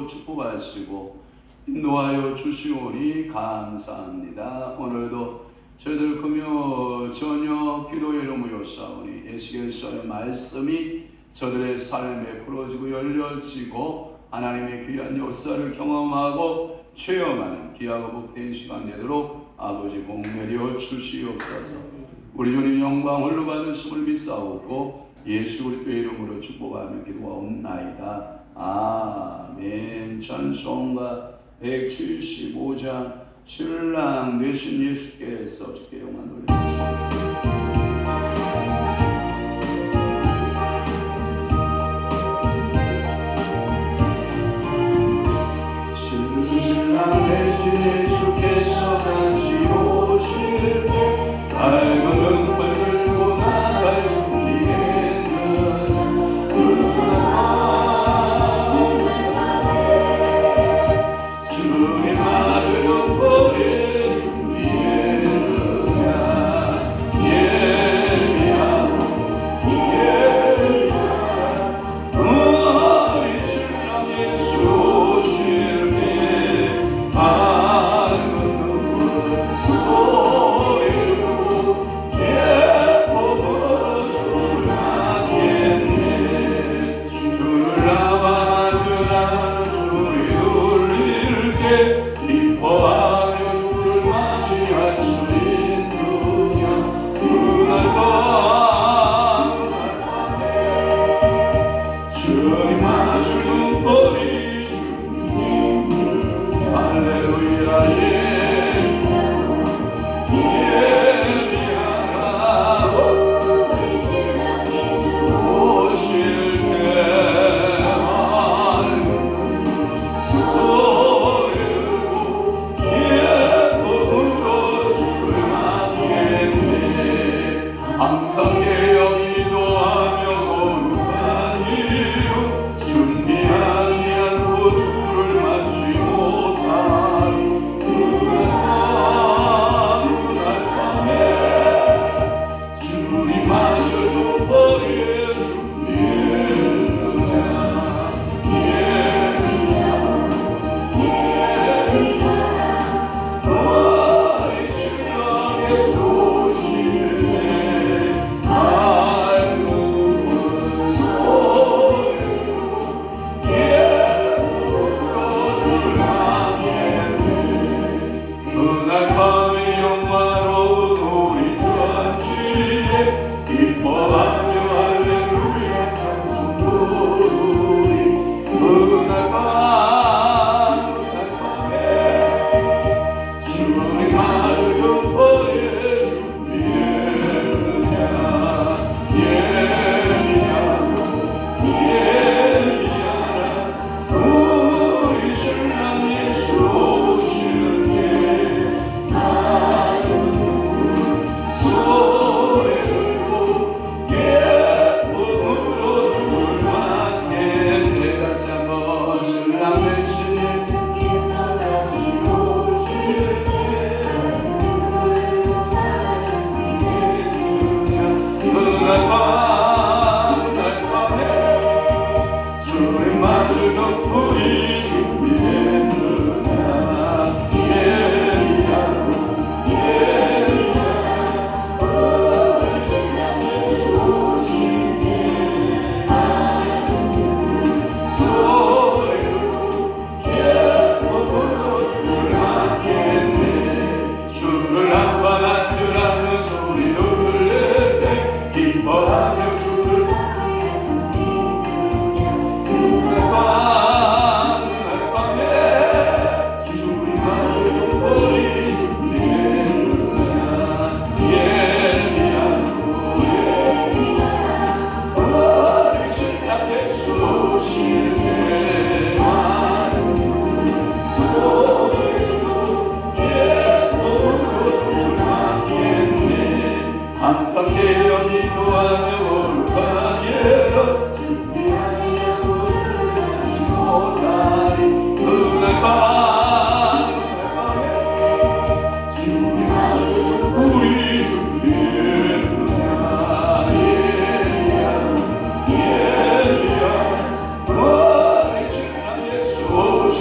축복하시고 인도하여 주시오니 감사합니다. 오늘도 저희들 금요 저녁 기도회로 모였사오니 예수께서의 말씀이 저들의 삶에 풀어지고 열려지고 하나님의 귀한 역사를 경험하고 체험하는 귀하고 복된 시간 되도록 아버지 복 내려 주시옵소서. 우리 주님 영광 홀로 받으심을 믿사오고 예수 그리스도의 이름으로 축복하며 기도하옵나이다. 아멘. 찬송가 175장 신랑 되신 예수께서 주께 영광 돌려주시옵소서. 신랑 되신 예수께서 다시 오실 때 밝은 등불 들고 나갈 준비했는 주님 아들은 보내 준비했느냐 예리하고 우리 신랑 예수 오실 때 밝은 등불 소리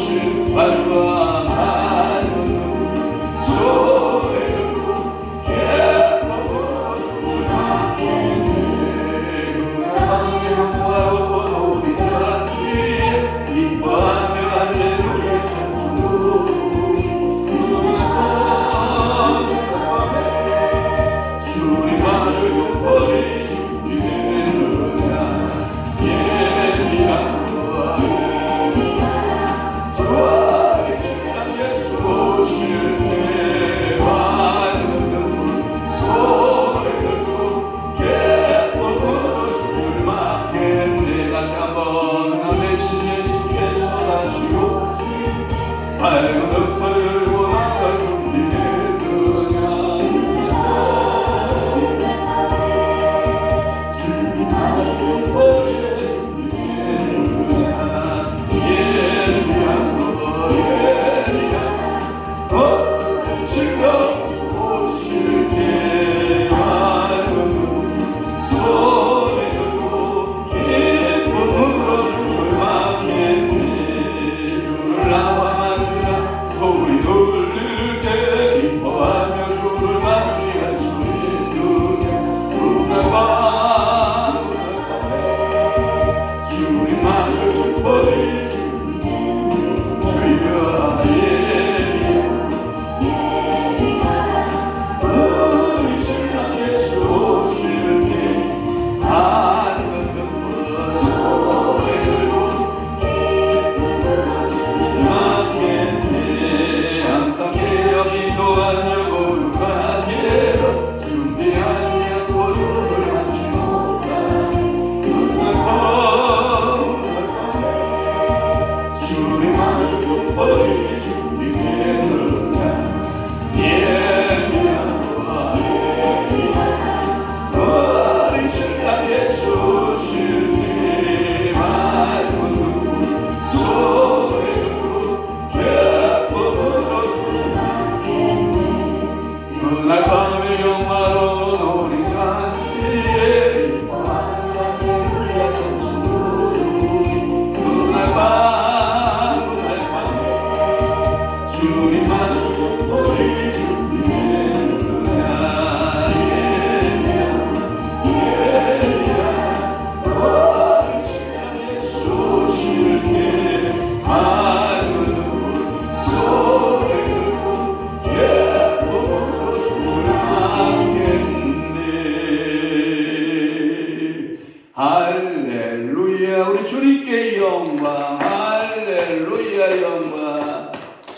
오실 발과 맑은 소리를 예뻐보는 하겠네. 하늘의 영광으로 우리 같이 기뻐하며 할렐루야 찬송. 주님 아들 용벌이 준비되느냐 예리하고 주와 주님 예수 오실 때 밝은 소리 들고 예뻐 주를 맞겠네. 다시 한번 나 대신 예수께서 나 주요 밝은 흑발을 들고 나갈 준비되느냐. 할렐루야. 우리 주님께 영광. 할렐루야 영광.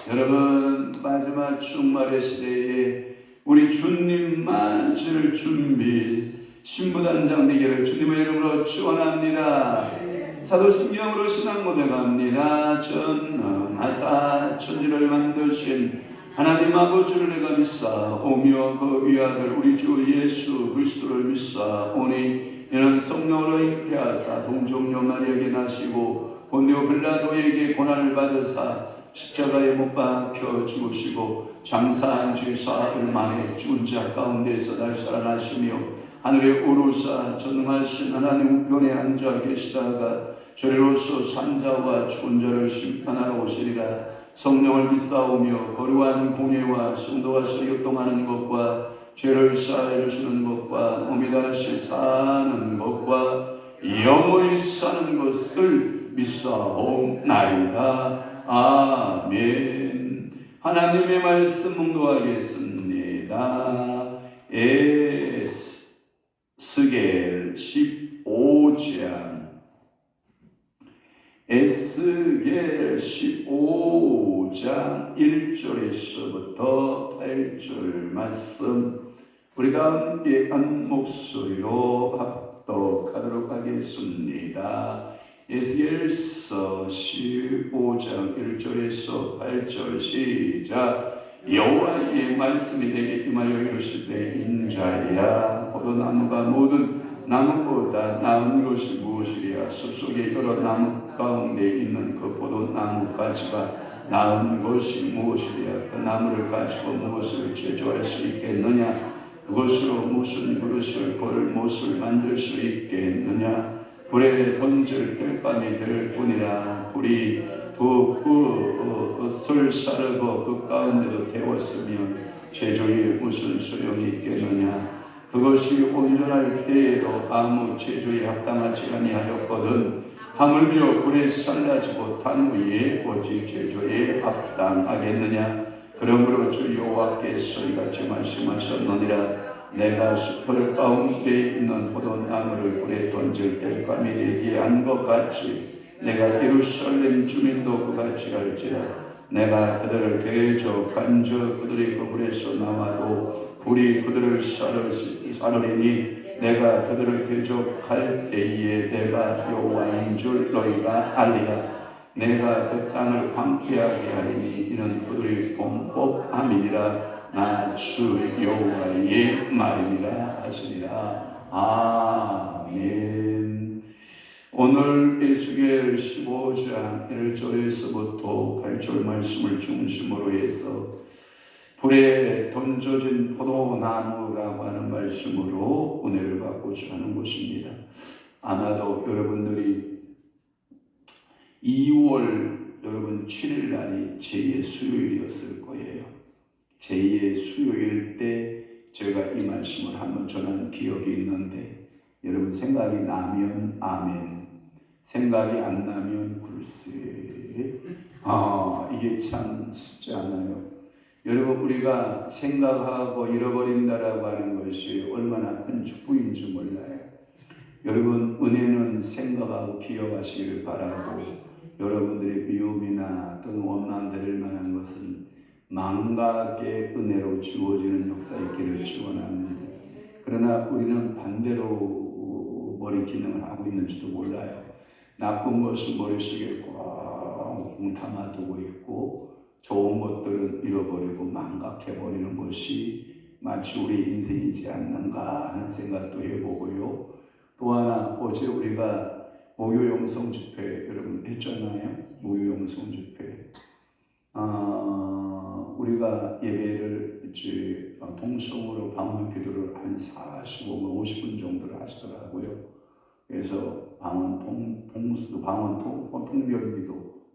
여러분 마지막 주말의 시대에 우리 주님 맞을 준비 신부단장 되기를 주님의 이름으로 축원합니다. 사도신경으로 신앙 고백합니다. 전능하사 천지를 만드신 하나님 아버지를 내가 믿사오며 그 위아들 우리 주 예수 그리스도를 믿사오니 이는 성령으로 잉태하사 동정녀 마리아에게 나시고 본디오 빌라도에게 고난을 받으사 십자가에 못 박혀 죽으시고 장사한 지 사흘 만에 죽은 자 가운데서 날 살아나시며 하늘에 오르사 전능하신 하나님 우편에 앉아 계시다가 저리로서 산자와 죽은 자를 심판하러 오시리라. 성령을 믿사오며 거룩한 공예와 성도가 서로 교통하는 것과 죄를 사하여 주시는 것과 몸이 다시 사는 것과 영원히 사는 것을 믿사옵나이다. 아멘. 하나님의 말씀 묵도하겠습니다. 에스겔 15장 에스겔 15장 1절에서부터 8절 말씀 우리가 함께 한 목소리로 합독하도록 하겠습니다. 에스겔서 15장 1절에서 8절 시작. 여호와의 말씀이 내게 임하여 이르시되 인자야 포도나무가 모든 나무보다 나은 것이 무엇이랴. 숲속에 여러 나무 가운데 있는 그 포도나무 가지가 나은 것이 무엇이랴. 그 나무를 가지고 무엇을 제조할 수 있겠느냐. 그것으로 무슨 그릇을 볼 못을 만들 수 있겠느냐. 불에 던질 뜰감이 될 뿐이라. 불이 술 사르고 그 가운데도 태웠으면 제조에 무슨 소용이 있겠느냐. 그것이 온전할 때에도 아무 제조에 합당하지 아니하였거든. 하물며 불에 쌀라지고 탄 후에 오직 제조에 합당하겠느냐. 그러므로 주 여호와께서 이같이 말씀하셨느니라. 내가 숲을 가운데 있는 포도나무를 불에 던질 때 감이 되게 한 것 같이 내가 예루살렘 주민도 그같이 할지라. 내가 그들을 대저 간저 그들이 그 불에서 나와도 불이 그들을 사르리니 내가 그들을 대적할 때에 내가 여호와인 줄 너희가 알리라. 내가 그 땅을 황폐하게 하리니 이는 그들의 범법함이니라. 나 주 여호와의 말이니라 하시니라. 아멘. 오늘 에스겔 15장 1절에서부터 8절 말씀을 중심으로 해서 불에 던져진 포도나무라고 하는 말씀으로 은혜를 받고자 하는 것입니다. 아마도 여러분들이 2월 여러분 7일 날이 제2의 수요일이었을 거예요. 제2의 수요일 때 제가 이 말씀을 한번 전한 기억이 있는데 여러분 생각이 나면 아멘, 생각이 안 나면 글쎄. 이게 참 쉽지 않아요. 여러분 우리가 생각하고 잃어버린다라고 하는 것이 얼마나 큰 축복인지 몰라요. 여러분 은혜는 생각하고 기억하시기를 바라고 여러분들의 미움이나 또는 원망드릴 만한 것은 망각의 은혜로 지워지는 역사 있기를 축원합니다. 그러나 우리는 반대로 머리 기능을 하고 있는지도 몰라요. 나쁜 것은 머릿속에 꽁 담아두고 있고 좋은 것들은 잃어버리고 망각해버리는 것이 마치 우리 인생이지 않는가 하는 생각도 해보고요. 또 하나 어제 우리가 목요영성 집회 여러분 했잖아요. 목요영성 집회. 우리가 예배를 이제 동성으로 방언 기도를 한 45분 50분 정도를 하시더라고요. 그래서 방언 통변기도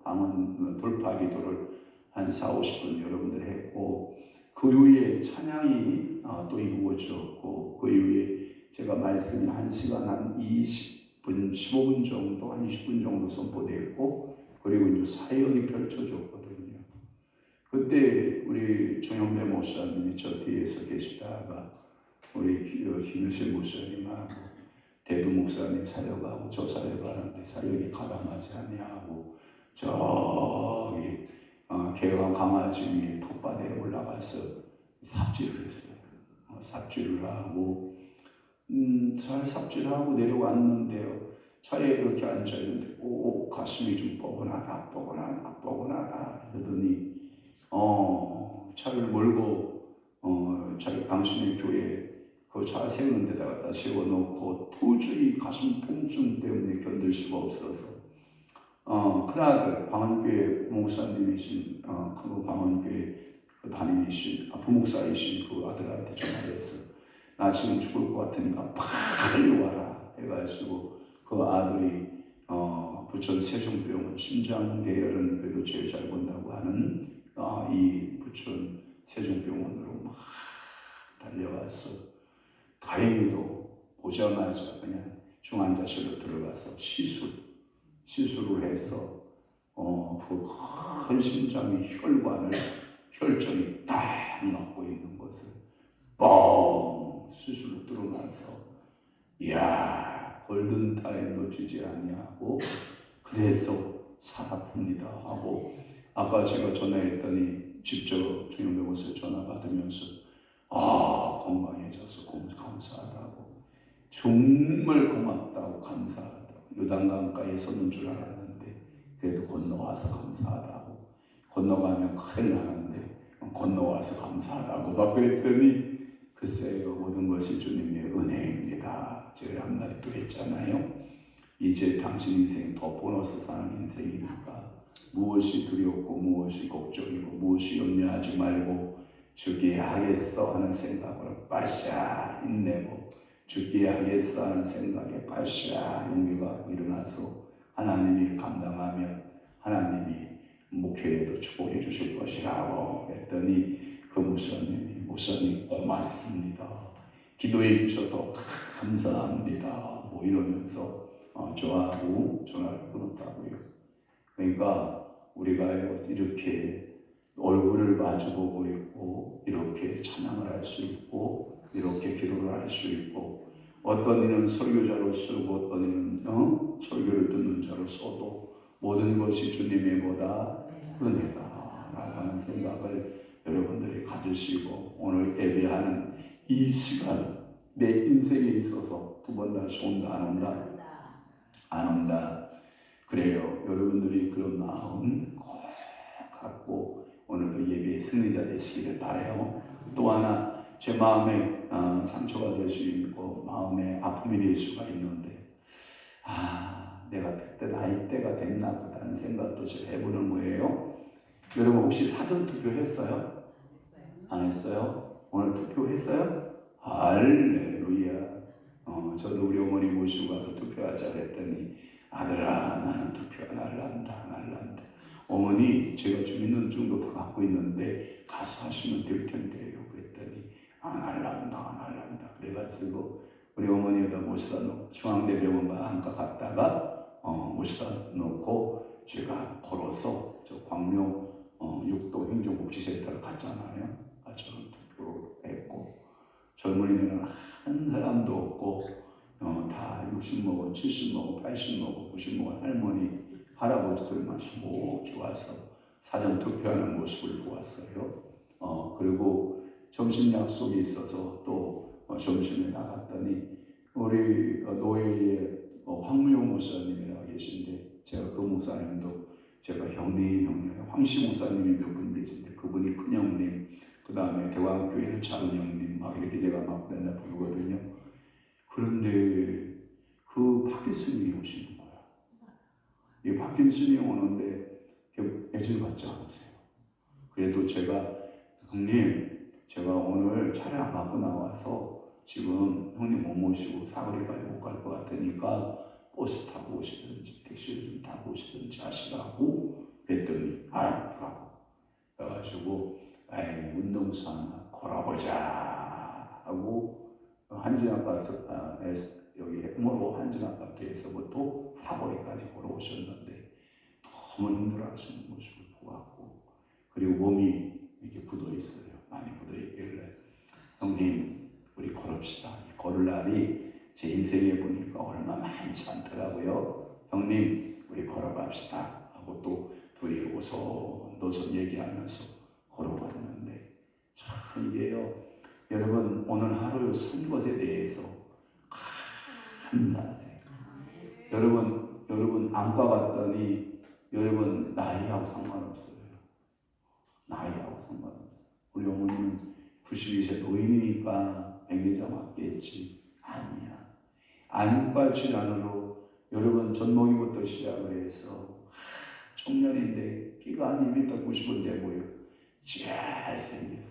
방언 돌파 기도를 한 40, 50분 여러분들 했고 그 이후에 찬양이 또 이루어졌고 그 이후에 제가 말씀이 1시간 한 20분 15분 정도 한 20분 정도 선포되었고 그리고 이제 사역이 펼쳐졌거든요. 그때 우리 정영배 목사님이 저 뒤에서 계시다가 우리 김효실 목사님하고 대두 목사님 사역하고 저 사역하는데 사역이 가담하지 아니하고 저기 개가 강아지 텃밭에 올라가서 삽질을 했어요. 삽질을 하고 잘 삽질하고 내려왔는데요. 차에 이렇게 앉아있는데 가슴이 좀 뻐근하다 그러더니 차를 몰고 자기 당신의 교회 그 차 세우는 데다 갖다 세워놓고 도저히 가슴 통증 때문에 견딜 수가 없어서 큰아들 방언교회 목사님이신 그 방언교회 그 담임이신 부목사이신 그 아들한테 전화해서 나 지금 죽을 것 같으니까 빨리 와라 해가지고 그 아들이 부천 세종병원 심장계열은 그래도 제일 잘 본다고 하는 이 부천 세종병원으로 막 달려와서 다행히도 보자마자 그냥 중환자실로 들어가서 시술을 해서 그 큰 심장의 혈전이 딱 막고 있는 것을 뻥 수술로 들어가서 이야 골든타임 놓치지 아니하고 그래서 살았습니다 하고 아까 제가 전화했더니 직접 주영배 목사님 전화 받으면서 건강해져서 감사하다고 정말 고맙다고 감사하다고 요단강가에 서는 줄 알았는데 그래도 건너와서 감사하다고 건너가면 큰일 나는데 건너와서 감사하다고 막 그랬더니 글쎄요 모든 것이 주님의 은혜입니다. 제가 한마디 또 했잖아요. 이제 당신 인생 더 보너스 사는 인생이니까 무엇이 두렵고 무엇이 걱정이고 무엇이 염려하지 말고 주기에 하겠어 하는 생각으로 빠샤 힘내고 주기에 하겠어 하는 생각에 빠샤 용기가 일어나서 하나님이 감당하면 하나님이 목회에도 축복해 주실 것이라고 했더니 그 목사님 고맙습니다. 기도해 주셔서 감사합니다. 뭐 이러면서 저하고 전화를 끊었다고요. 그러니까 우리가 이렇게 얼굴을 마주보고 있고 이렇게 찬양을 할 수 있고 이렇게 기도를 할 수 있고 어떤 이는 설교자로 쓰고 어떤 이는 설교를 듣는 자로 써도 모든 것이 주님의 보다 은혜다라고 하는 생각을 여러분들이 가지시고 오늘 예배하는 이 시간 내 인생에 있어서 두 번 다시 온다 안 온다? 안 온다. 그래요. 여러분들이 그런 마음 꼭 갖고 오늘도 예배의 승리자 되시기를 바라요. 또 하나 제 마음에 상처가 될 수 있고 마음에 아픔이 될 수가 있는데 내가 그때 나이대가 됐나 보다는 생각도 좀 해보는 거예요. 여러분 혹시 사전투표 했어요? 안 했어요? 오늘 투표했어요? 할렐루야. 저도 우리 어머니 모시고 가서 투표하자 그랬더니 아들아 나는 투표 안 할란다. 어머니 제가 주민등록증도 다 갖고 있는데 가서 하시면 될 텐데요. 그랬더니 안 할란다. 그래가지고 우리 어머니가 모시다 놓고 중앙대병원과 한가 갔다가 모시다 놓고 제가 걸어서 저 광명 6도 행정복지센터를 갔잖아요. 저는 투표를 했고 젊은이들은 한 사람도 없고 다 60 먹은, 70 먹은, 80 먹은, 90 먹은 할머니, 할아버지들만 수목이 와서 사전 투표하는 모습을 보았어요. 그리고 점심 약속이 있어서 또 점심에 나갔더니 우리 노예의 황무용 목사님이라고 계신데 제가 그 목사님도 제가 형님 황씨 목사님이 몇 분 계신데 그분이 큰 형님 그 다음에 대왕교회는 작은 형님 막 이렇게 제가 막 맨날 부르거든요. 그런데 그 파킨슨이 오시는 거야. 이 파킨슨이 오는데 애질 받지 않으세요. 그래도 제가 형님 제가 오늘 차를 안 갖고 나와서 지금 형님 못 모시고 사거리까지 못 갈 것 같으니까 버스 타고 오시든지 택시를 좀 타고 오시든지 하시라고 그랬더니 알았더라고. 그래가지고 운동수 하나 걸어보자 하고 한진아파트 여기 핵모로 한진아파트에서부터 사거리까지 걸어오셨는데 너무 힘들어하시는 모습을 보았고 그리고 몸이 이렇게 굳어 있어요. 많이 굳어 있길래 형님 우리 걸읍시다. 걸을 날이 제 인생에 보니까 얼마 많지 않더라고요. 형님 우리 걸어갑시다 하고 또 둘이 노선 얘기하면서 걸어갔는데 참 이게요. 여러분 오늘 하루 산 것에 대해서 감사하세요. 여러분 안과 갔더니 여러분 나이하고 상관없어요. 나이하고 상관없어요. 우리 어머니는 92세 노인이니까 백내장 맞겠지. 아니야. 안과 질환으로 여러분 젖먹이부터 시작을 해서 청년인데 키가 한 2m 90은 되고요. 잘생겼어.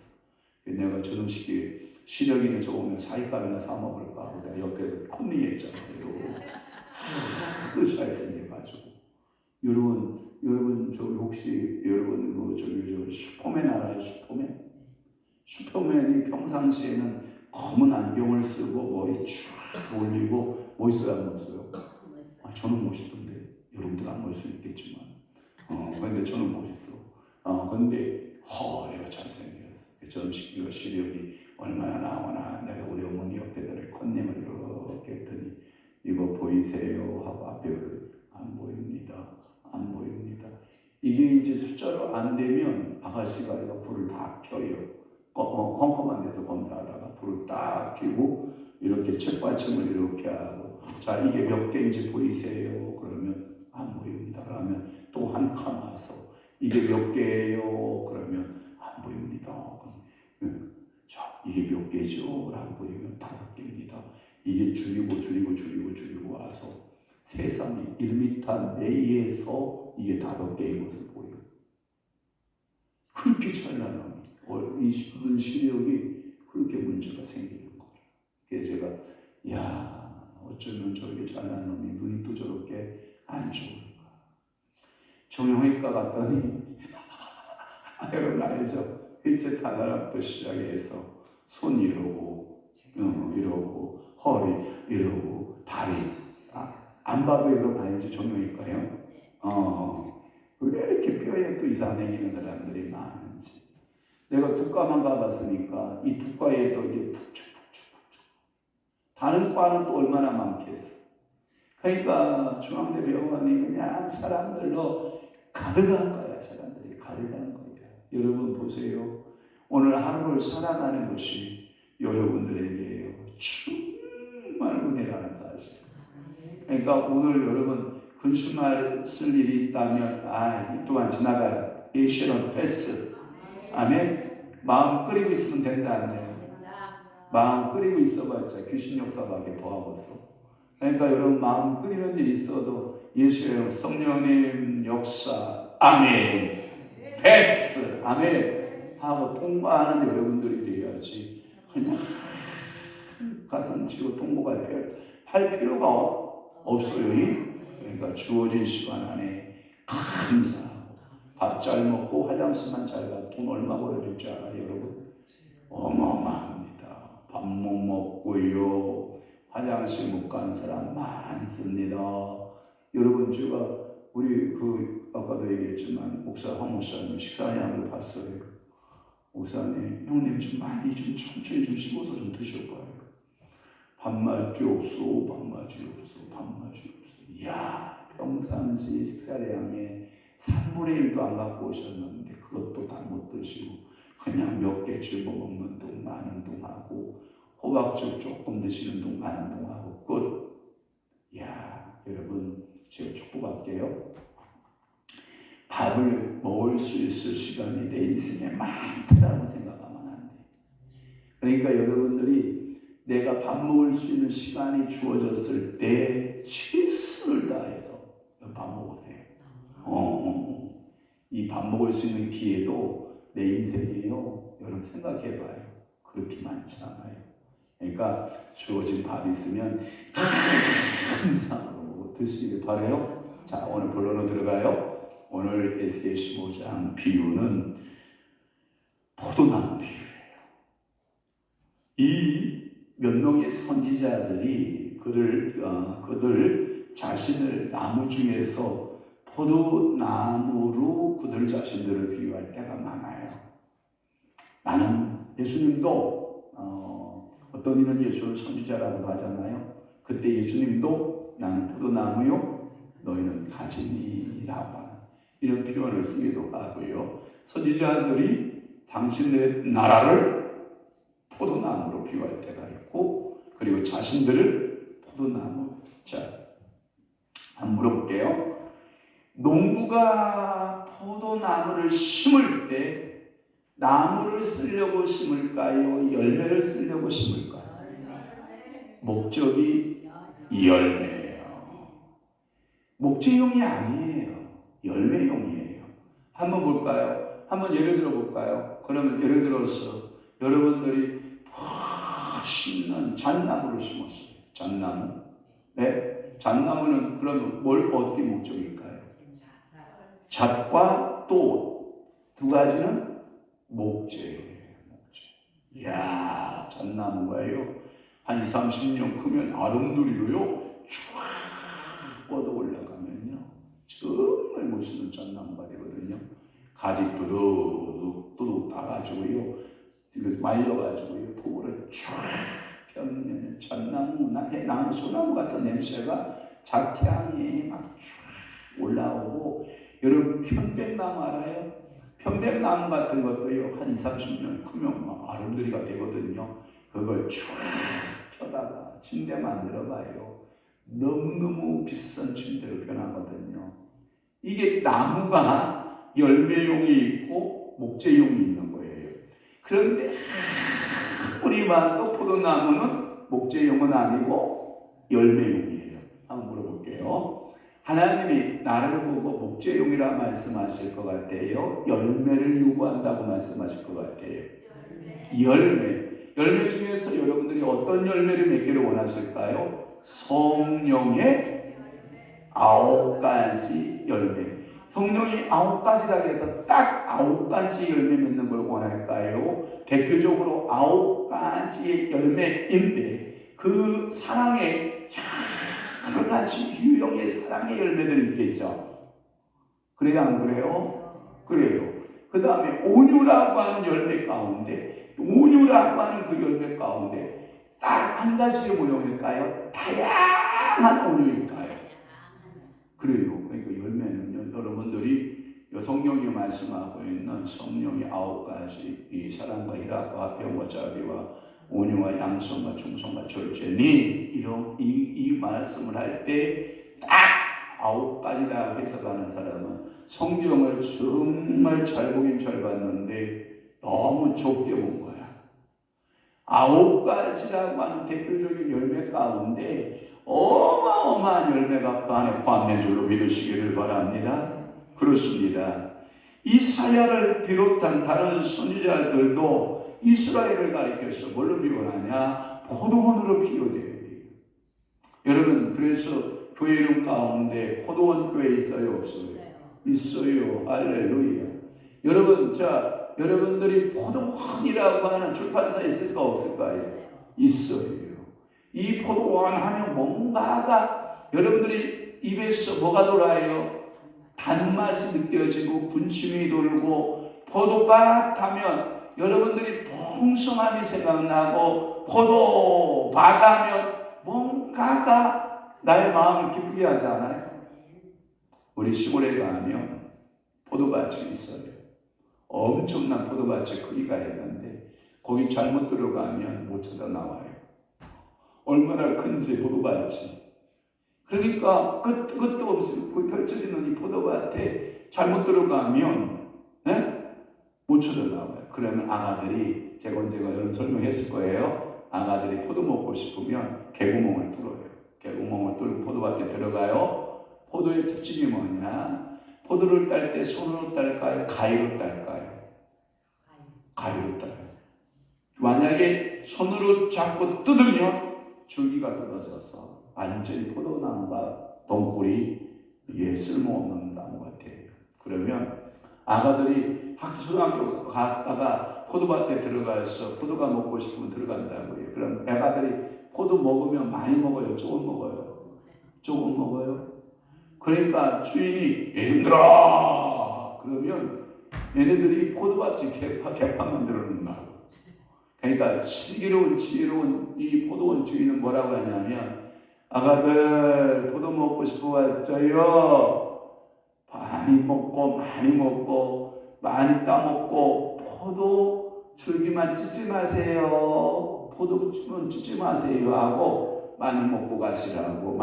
내가 저놈 시기 시력이나 좋으면 사이값이나 사 먹을까 하고 내가 옆에서 컨닝했잖아요. 그 잘생겨가지고 여러분 저기 혹시 여러분 저 슈퍼맨 알아요? 슈퍼맨이 평상시에는 검은 안경을 쓰고 머리 쫙 올리고 멋있어요 안 멋있어요? 저는 멋있던데 여러분들 안 멋있을 수 있겠지만 근데 저는 멋있어. 근데 얘가 잘생겼어. 저는 시력이 얼마나 나오나 내가 우리 어머니 옆에다 컨닝을 이렇게 했더니 이거 보이세요? 하고 앞에 안 보입니다. 이게 이제 숫자로 안 되면 아가씨가 불을 다 켜요. 컴컴한 데서 검사하다가 불을 딱 켜고 이렇게 책받침을 이렇게 하고 자 이게 몇 개인지 보이세요? 그러면 안 보입니다. 그러면 또 한 칸 와서 이게 몇 개예요? 그러면 안 보입니다. 자 이게 몇 개죠? 안 보이면 5개입니다. 이게 줄이고 와서 세상에 1m 내에서 이게 5개의 것을 보여요. 그렇게 찬란함이 이 시력이 그렇게 문제가 생기는 거예요. 그래서 제가 어쩌면 저렇게 찬란한 놈이 눈이 또 저렇게 안 좋을까. 정형외과 갔더니 알죠? 일제 타나락부터 시작해서 손 이러고 이러고 허리 이러고 다리 안 봐도 이러고 알지 종용일까요? 왜 이렇게 뼈에 또 이상 생기는 사람들이 많은지. 내가 두과만 가봤으니까 이 두과에도 이게 푹축 다른 과는 또 얼마나 많겠어. 그러니까 중앙대병원이 그냥 사람들로 가득한 거야. 사람들이 가득한 거야. 여러분 보세요. 오늘 하루를 살아가는 것이 여러분들에게요 정말 은혜라는 사실. 그러니까 오늘 여러분 근심할 쓸 일이 있다면 이 동안 지나가 에이시런 패스. 아멘. 마음 끓이고 있으면 된다 안 돼요? 마음 끓이고 있어봤자 귀신 역사밖에 더 하겠어. 그러니까 여러분 마음 끓이는 일이 있어도 예수의 성령님 역사 아멘 패스 아멘 하고 통과하는 여러분들이 되어야지 그냥 가슴 치고 통보할 필요가 없어요. 그러니까 주어진 시간 안에 감사하고 밥 잘 먹고 화장실만 잘 가도 돈 얼마 벌어질 줄 알아요 여러분? 어마어마합니다. 밥 못 먹고요 화장실 못 가는 사람 많습니다. 여러분 제가 우리 아까도 얘기했지만 황 목사님 식사량을 봤어요. 목사님 형님 좀 많이 좀 천천히 좀 씹어서 좀 드셔봐요. 밥맛이 없어 밥맛이 없어. 이야 평상시 식사량에 3분의 1도 안 갖고 오셨는데 그것도 다 못 드시고 그냥 몇 개 집어 먹는 동 많은 동 하고 호박죽 조금 드시는 동 많은 동 하고 끝. 이야 여러분 제가 축복할게요. 밥을 먹을 수 있을 시간이 내 인생에 많다라고 생각하면 안 돼. 그러니까 여러분들이 내가 밥 먹을 수 있는 시간이 주어졌을 때 최선을 다해서 밥 먹으세요. 이 밥 먹을 수 있는 기회도 내 인생이에요. 여러분 생각해봐요. 그렇게 많지 않아요. 그러니까 주어진 밥이 있으면 감사함으로 먹고 드시길 바라요. 자 오늘 본론으로 들어가요. 오늘 에스겔 15장 비유는 포도나무 비유예요. 이 몇 명의 선지자들이 그들 자신을 나무 중에서 포도나무로 그들 자신들을 비유할 때가 많아요. 나는 예수님도 어떤 이는 예수를 선지자라고 하잖아요. 그때 예수님도 나는 포도나무요 너희는 가지니라고 하는 이런 표현을 쓰기도 하고요. 선지자들이 당신의 나라를 포도나무로 비유할 때가 있고 그리고 자신들을 포도나무. 자, 한번 물어볼게요. 농부가 포도나무를 심을 때 나무를 쓰려고 심을까요? 열매를 쓰려고 심을까요? 목적이 열매예요. 목재용이 아니에요. 열매용이에요. 한번 볼까요? 한번 예를 들어 볼까요? 그러면 예를 들어서 여러분들이 신는 잣나무를 심었어요. 잣나무. 네? 잣나무는 그러면 뭘 얻기 목적일까요? 잣과 또 두 가지는 목재예요. 목재. 이야, 잣나무가요. 한 20, 30년 크면 아름누리로요. 쫙 뻗어 올라가면요. 정말 멋있는 잣나무가 되거든요. 가지 뚜둑 따가지고요. 말려가지고요. 토를 쫙 펴면 잣나무, 소나무 같은 냄새가 잣향이 막 쫙 올라오고 여러분 편백나무 알아요? 편백나무 같은 것도요. 한 20, 30년 크면 막 아름드리가 되거든요. 그걸 쫙 펴다가 침대 만들어봐요. 너무너무 비싼 침대로 변하거든요. 이게 나무가 열매용이 있고 목재용이 있는 거예요. 그런데 우리 봐도 포도나무는 목재용은 아니고 열매용이에요. 한번 물어볼게요. 하나님이 나를 보고 목재용이라 말씀하실 것 같아요? 열매를 요구한다고 말씀하실 것 같아요? 열매 중에서 여러분들이 어떤 열매를 맺기를 원하실까요? 성령의 9가지 열매. 성령이 9가지라고 해서 딱 가지 열매 맺는 걸 원할까요? 대표적으로 9가지의 열매인데 그 사랑의 여러 가지 유형의 사랑의 열매들이 있겠죠. 그래요, 안 그래요? 그래요. 그 다음에 온유라고 하는 열매 가운데, 온유라고 하는 그 열매 가운데 딱 한 가지의 모형일까요? 다양한 온유일까요? 그래요. 그러니까 열매는요, 여러분들이 성경이 말씀하고 있는 성령의 9가지 이 사랑과 희락과 화평과 자비와 온유와 양성과 충성과 절제니 이런 이 말씀을 할 때 딱 9가지다 해석하는 사람은 성경을 정말 잘 보긴 잘 봤는데 너무 좁게 본 거야. 9가지라고 하는 대표적인 열매 가운데 어마어마한 열매가 그 안에 포함된 줄로 믿으시기를 바랍니다. 그렇습니다. 이사야를 비롯한 다른 선지자들도 이스라엘을 가리켜서 뭘로 비유하냐? 포도원으로 비유돼요. 여러분, 그래서 교회 이름 가운데 포도원 교회 있어요, 없어요? 있어요. 할렐루야. 여러분, 여러분들이 포도원이라고 하는 출판사 있을까 없을까요? 있어요. 이 포도원 하면 뭔가가 여러분들이 입에서 뭐가 돌아요? 단맛이 느껴지고 군침이 돌고 포도밭 하면 여러분들이 풍성함이 생각나고 포도밭 하면 뭔가가 나의 마음을 기쁘게 하지 않아요? 우리 시골에 가면 포도밭이 있어요. 엄청난 포도밭의 크기가 있는데 거기 잘못 들어가면 못 찾아 나와요. 얼마나 큰지 포도밭이. 그러니까 끝도 없이 펼쳐지는 이 포도밭에 잘못 들어가면 못 찾아 나와요. 그러면 아가들이 제가 여러분 설명했을 거예요. 아가들이 포도 먹고 싶으면 개구멍을 뚫어요. 개구멍을 뚫고 포도밭에 들어가요. 포도의 특징이 뭐냐? 포도를 딸 때 손으로 딸까요? 가위로 딸까요? 가위로 딸어요. 만약에 손으로 잡고 뜯으면 줄기가 뜯어져서 완전히 포도나무가 덩굴이 쓸모없는 나무 같아요. 그러면 아가들이 초등학교 갔다가 포도밭에 들어가서 포도가 먹고 싶으면 들어간다고요. 그럼 아가들이 포도 먹으면 많이 먹어요? 조금 먹어요? 조금 먹어요? 그러니까 주인이 얘들아 그러면 얘네들이 포도밭이 개판 만들어 놓는다고. 그러니까 지혜로운 이 포도원 주인은 뭐라고 하냐면 아가들 포도 먹고 싶어 왔어요. 많이 먹고 많이 따먹고 포도 줄기만 찢지 마세요. 포도즙은 찢지 마세요 하고 많이 먹고 가시라고.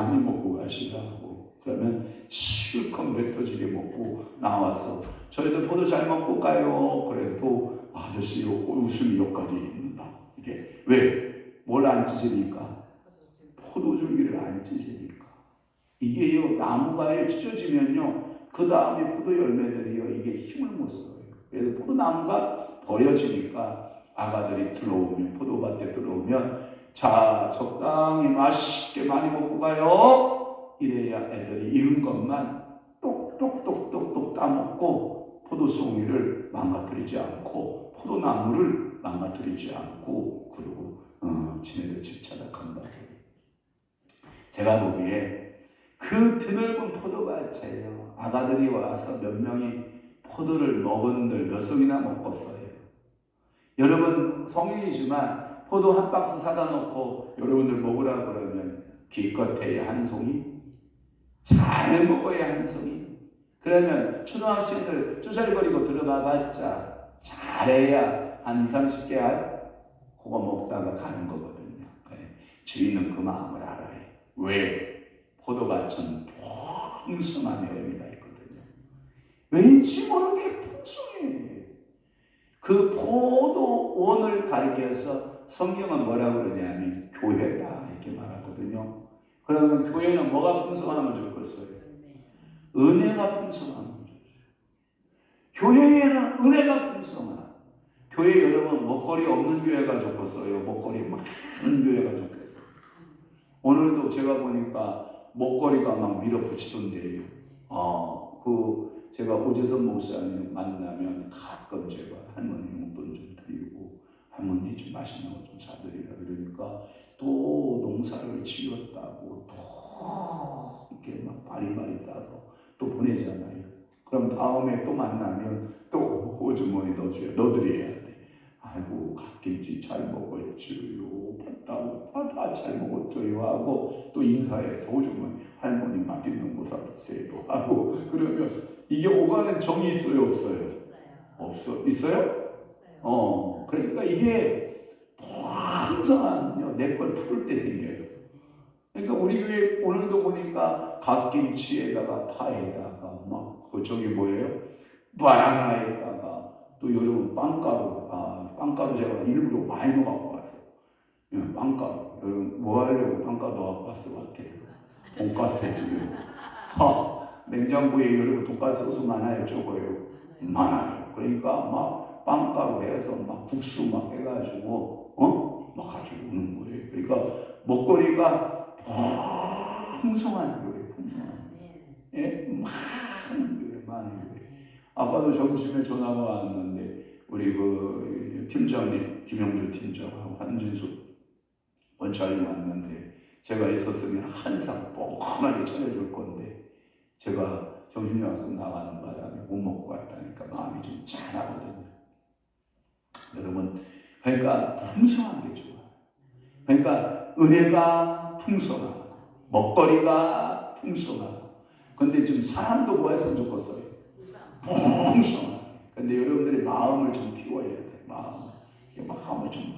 그러면 실컷 뱉어지게 먹고 나와서 저희도 포도 잘 먹고 가요. 그래도 아저씨 웃음이 여기까지 있는다. 이게 왜? 뭘 안 찢으니까? 포도줄기를 안 찢으니까. 이게요, 나무가 찢어지면요, 그 다음에 포도 열매들이요, 이게 힘을 못 써요. 그래서 포도나무가 버려지니까 아가들이 포도밭에 들어오면 자, 적당히 맛있게 많이 먹고 가요. 이래야 애들이 익은 것만 똑똑똑똑똑 따먹고 포도송이를 망가뜨리지 않고 포도나무를 망가뜨리지 않고 그리고 지네들 집 찾아간다. 제가 보기에 그 드넓은 포도밭에요. 아가들이 와서 몇 명이 포도를 먹은들 몇 송이나 먹었어요. 여러분 성인이지만 포도 한 박스 사다 놓고 여러분들 먹으라 그러면 기껏해야 한 송이? 잘 먹어야 한 송이? 그러면 초등학생들 쭈잘거리고 들어가 봤자 잘해야 한 20-30개 그거 먹다가 가는 거거든요. 주인은 그 마음을 알아요. 왜? 포도밭은 풍성한 의미가 있거든요. 왠지 모르게 풍성해. 그 포도원을 가리켜서 성경은 뭐라고 그러냐면 교회다 이렇게 말하거든요. 그러면 교회는 뭐가 풍성하면 좋겠어요? 은혜가 풍성하면 좋죠. 교회에는 은혜가 풍성한. 교회 여러분 먹거리 없는 교회가 좋겠어요? 먹거리 많은 교회가 좋겠어요? 오늘도 제가 보니까 먹거리가 막 밀어붙이던데요. 제가 오재선 목사님 만나면 가끔 제가 할머니 용돈 좀 드리고 할머니 좀 맛있는 거 좀 사드리라 그러니까 또 농사를 지었다고 또 이렇게 막 바리바리 싸서 또 보내잖아요. 그럼 다음에 또 만나면 또 호주머니 넣어드려야 돼. 아이고 갓김치 잘 먹었죠요. 다 잘 먹었죠요 하고 또 인사해서 호주머니 할머니 맛있는 거 사주세요 하고 그러면 이게 오가는 정이 있어요 없어요? 없어. 있어요? 그러니까 이게 항상 내 걸 풀을 때 생겨요. 그러니까 우리 교회 오늘도 보니까 갓김치에다가 파에다가 막 저기 뭐예요? 바나나에다가 또 여러분 빵가루 제가 일부러 많이 넣어갖고 왔어. 빵가루 여러분 뭐 하려고 빵가루 넣어갖고 왔어 같아요? 돈가스 해주려고. 냉장고에 여러분 돈가스 소스 많아요 적어요? 많아요. 그러니까 막 빵가루 해서 막 국수 막 해가지고 막 가지고 오는 거예요. 그러니까 먹거리가 풍성한 거예요. 풍성한. 예? 많은 거예요. 아까도 점심에 전화가 왔는데 우리 그 팀장님 김영주 팀장하고 한진수 원장님 왔는데 제가 있었으면 항상 뻔하게 차려줄 건데 제가 점심 약속 나가는 바람에 못 먹고 갔다니까 마음이 좀 짠하거든요. 여러분, 그러니까 풍성한 게 좋아요. 그러니까 은혜가 풍성하고 먹거리가 풍성하고 근데 좀 사람도 뭐 했으면 좋겠어요? 풍성하게. 근데 여러분들이 마음을 좀 키워야 돼. 마음을 좀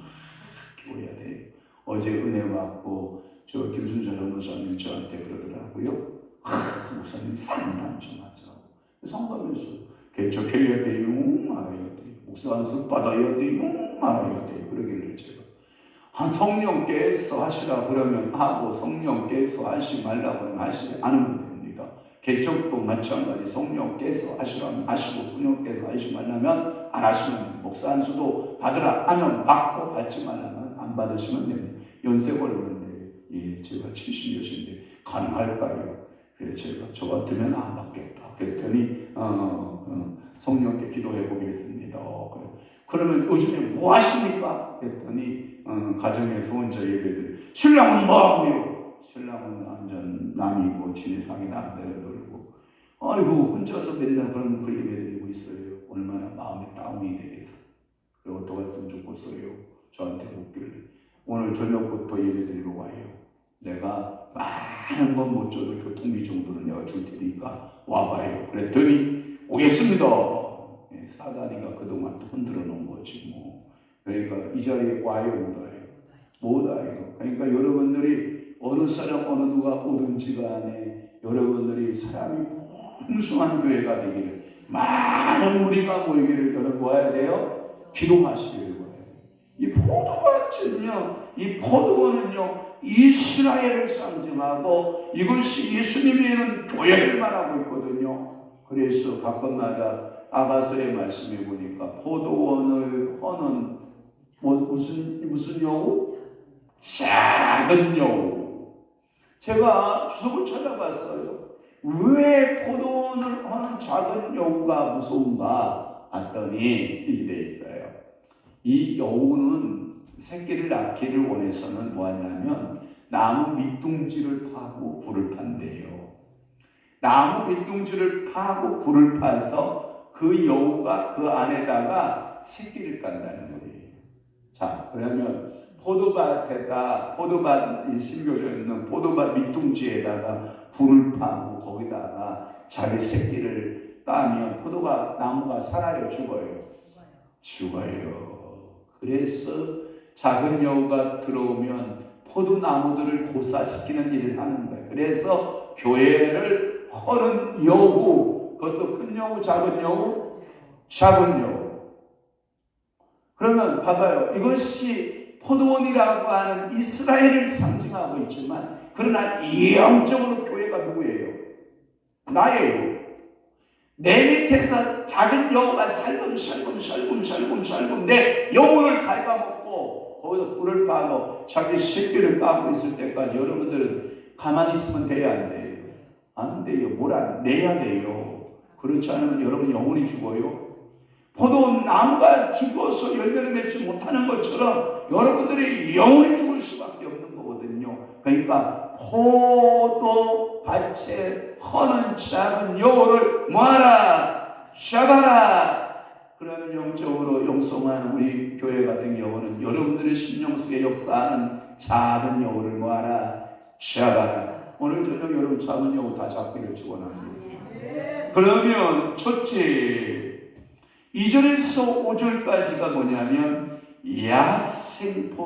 키워야 돼요. 어제 은혜 받고 저 김순철 목사님 저한테 그러더라고요. 목사님 상담 좀 하자고. 상담에서 개척해야 돼요. 말아야 돼요. 목사 안수 받아야 돼요. 말아야 돼요. 그러길래 제가 성령께서 하시라 그러면 하고 성령께서 하시 말라 그러면 하시지 않으면 됩니다. 개척도 마찬가지. 성령께서 하시라면 하시고 성령께서 하시 말라면 안 하시면 목사 안수도 받으라 하면 받고 받지 말라면 안 받으시면 됩니다. 연세가 얼마인데 제가 70몇인데 가능할까요? 그래서 제가 저 같으면 안 받겠다. 그랬더니 성령께 기도해 보겠습니다. 그러면 요즘에 뭐 하십니까? 그랬더니 가정에서 혼자 예배들 신랑은 뭐 하고요? 신랑은 완전 남이고 진상이 남대로 놀고 아이고 혼자서 맨날 그런 그 예배 드리고 있어요. 얼마나 마음이 다운이 되겠어. 그리고 어떻게 했으면 좋겠어요? 저한테 묻길래 오늘 저녁부터 예배 드리러 와요. 내가 많은 건 못 줘도 교통비 정도는 내가 줄 테니까 와봐요. 그랬더니 오겠습니다. 사다리가 그동안 흔들어 놓은 거지 뭐. 그러니까 이 자리에 와요 못 와요. 그러니까 여러분들이 어느 사람 어느 누가 오든지 간에 여러분들이 사람이 풍성한 교회가 되기를 많은 무리가 모이기를 여러분 모아야 돼요. 기도하시기를 바라요. 이 포도원은요 이스라엘을 상징하고 이것이 예수님이는 교회를 말하고 있거든요. 그래서 가끔마다 아가서의 말씀에 보니까 포도원을 허는 무슨 여우? 작은 여우. 제가 주석을 찾아봤어요. 왜 포도원을 허는 작은 여우가 무서운가 봤더니 이렇게 돼 있어요. 이 여우는 새끼를 낳기를 원해서는 뭐하냐면 나무 밑둥지를 파고 굴을 판대요. 나무 밑둥지를 파고 굴을 파서 그 여우가 그 안에다가 새끼를 깐다는 거예요. 자, 그러면 포도밭 심겨져 있는 포도밭 밑둥지에다가 굴을 파고 거기다가 자기 새끼를 까면 나무가 살아요, 죽어요? 죽어요. 그래서 작은 여우가 들어오면 포도나무들을 고사시키는 일을 하는 거예요. 그래서 교회를 허는 여우, 그것도 큰 여우, 작은 여우, 작은 여우. 그러면 봐봐요. 이것이 포도원이라고 하는 이스라엘을 상징하고 있지만 그러나 영적으로 교회가 누구예요? 나예요. 내 밑에서 작은 여우가 살금살금 내 영혼을 갉아먹고 거기서 불을 파고 자기 새끼를 까고 있을 때까지 여러분들은 가만히 있으면 돼야 안 돼요? 안 돼요. 내야 돼요. 그렇지 않으면 여러분 영혼이 죽어요. 포도나무가 죽어서 열매를 맺지 못하는 것처럼 여러분들이 영원히 죽을 수밖에 없는 거거든요. 그러니까 포도밭에 허는 작은 여우를 모아라, 잡아라. 그러면 영적으로 영성한 우리 교회 같은 경우는 여러분들의 심령 속에 역사하는 작은 여우를 모아라, 잡아라. 오늘 저녁 여러분 작은 여우 다 잡기를 축원합니다. 그러면 첫째 2절에서 5절까지가 뭐냐면 야생포도가